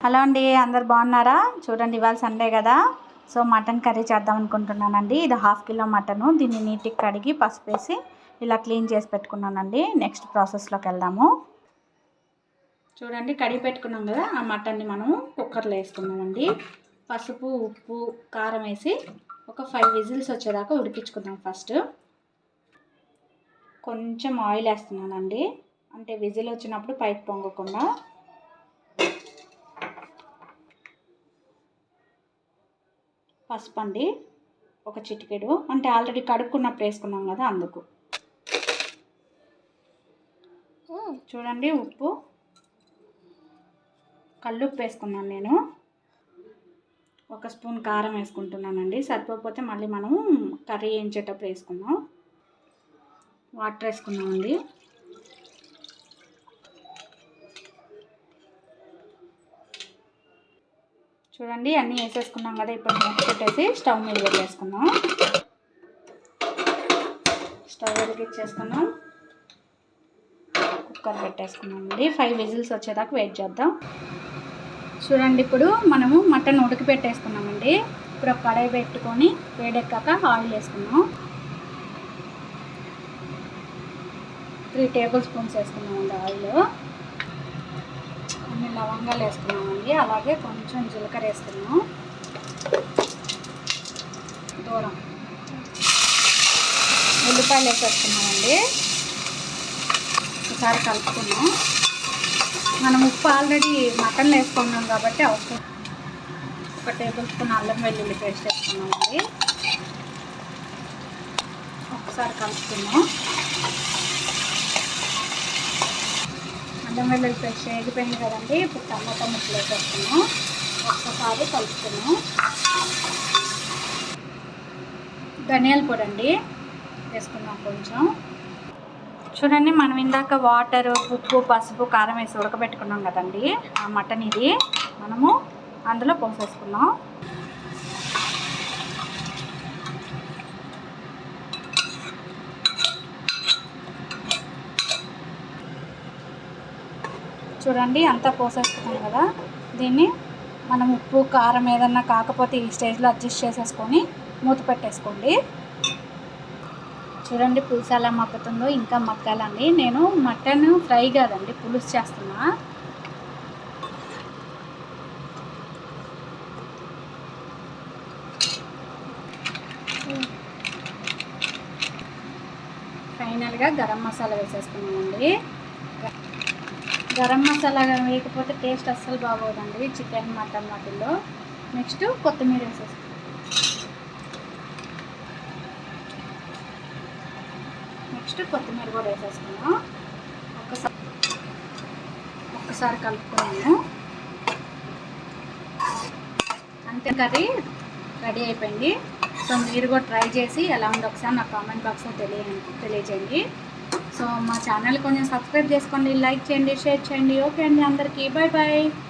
Hello అండి, అందరు బాగున్నారా? చూడండి, ఇవాళ సండే కదా, సో మటన్ కర్రీ చేద్దాం అనుకుంటున్నానండి. ఇది 1/2 కిలో మటను. దీన్ని నీట్గా కడిగి పసుపు వేసి ఇలా క్లీన్ చేసి పెట్టుకున్నానండి. నెక్స్ట్ ప్రాసెస్లోకి వెళ్దాము. చూడండి, కడిగి పెట్టుకున్నాం కదా, ఆ మటన్ని మనము కుక్కర్లో వేసుకున్నామండి. పసుపు, ఉప్పు, కారం వేసి ఒక 5 విజిల్స్ వచ్చేదాకా ఉడికించుకుందాం. ఫస్ట్ కొంచెం ఆయిల్ వేస్తున్నానండి, అంటే విజిల్ వచ్చినప్పుడు పైకి పొంగకుండా. పసుపు అండి, ఒక చిటికెడు, అంటే ఆల్రెడీ కడుక్కున్నప్పుడు వేసుకున్నాం కదా అందుకు. చూడండి, ఉప్పు, కల్లుప్పు వేసుకున్నాను నేను. 1 స్పూన్ కారం వేసుకుంటున్నానండి. సరిపోతే మళ్ళీ మనం కర్రీ వేయించేటప్పుడు వేసుకుందాం. వాటర్ వేసుకున్నామండి. చూడండి, అన్నీ వేసేసుకున్నాం కదా. ఇప్పుడు మూత పెట్టేసి స్టవ్ మీద పెట్టేసుకుందాం. స్టవ్ వెలిగించేసుకున్నాం, కుక్కర్ పెట్టేసుకున్నామండి. 5 విజిల్స్ వచ్చేదాకా వెయిట్ చేద్దాం. చూడండి, ఇప్పుడు మనము మటన్ ఉడికి పెట్టేసుకున్నామండి. ఇప్పుడు ఒక కడాయి పెట్టుకొని వేడెక్కాక ఆయిల్ వేసుకున్నాం. 3 టేబుల్ స్పూన్స్ వేసుకున్నామండి ఆయిల్. అన్ని లవంగాలు వేసుకున్నామండి, అలాగే కొంచెం జీలకర్ర వేసుకున్నాం. దూరం ఉల్లిపాయలు వేసేసుకున్నామండి. ఒకసారి కలుపుకున్నాం. మనం ఉప్పు ఆల్రెడీ మటన్లో వేసుకున్నాం కాబట్టి అవసరం. 1 టేబుల్ స్పూన్ అల్లం వెల్లుల్లి పేస్ట్ వేసుకున్నామండి. ఒకసారి కలుపుకున్నాం. అల్లం వెల్లుల్లి పేస్ట్ వేగిపోయింది కదండి. ఇప్పుడు టమాటా ముక్కలు వేసేస్తున్నాం. ఒక్కసారి కలుపుకున్నాం. ధనియాల పొడి అండి వేసుకున్నాం కొంచెం. చూడండి, మనం ఇందాక వాటర్, ఉప్పు, పసుపు, కారం వేసి ఉడకబెట్టుకున్నాం కదండి, ఆ మటన్ ఇది మనము అందులో పోసేసుకున్నాం. చూడండి, అంతా పోసేసుకున్నాం కదా. దీన్ని మనం ఉప్పు, కారం ఏదన్నా కాకపోతే ఈ స్టేజ్లో అడ్జస్ట్ చేసేసుకొని మూత పెట్టేసుకోండి. చూడండి, పులుసు ఎలా మగ్గుతుందో. ఇంకా మగ్గాలండి. నేను మటన్ ఫ్రై కాదండి, పులుసు చేస్తున్నా. ఫైనల్గా గరం మసాలా వేసేసుకున్నామండి. గరం మసాలా వేయకపోతే టేస్ట్ అస్సలు బాగోదండి చికెన్, మటన్ వాటిల్లో. నెక్స్ట్ కొత్తిమీర వేసేసుకున్నాం. కొత్తిమీర కూడా వేసేసుకున్నాం. ఒక్కసారి కలుపుకున్నాము. అంతే, కర్రీ రెడీ అయిపోయింది. సో మీరు కూడా ట్రై చేసి ఎలా ఉందో ఒకసారి నాకు కామెంట్ బాక్స్లో తెలియజేయండి. సో మా ఛానల్ కొంచెం సబ్స్క్రైబ్ చేసుకోండి, లైక్ చేయండి, షేర్ చేయండి. ఓకే అండి, అందరికీ బాయ్ బాయ్.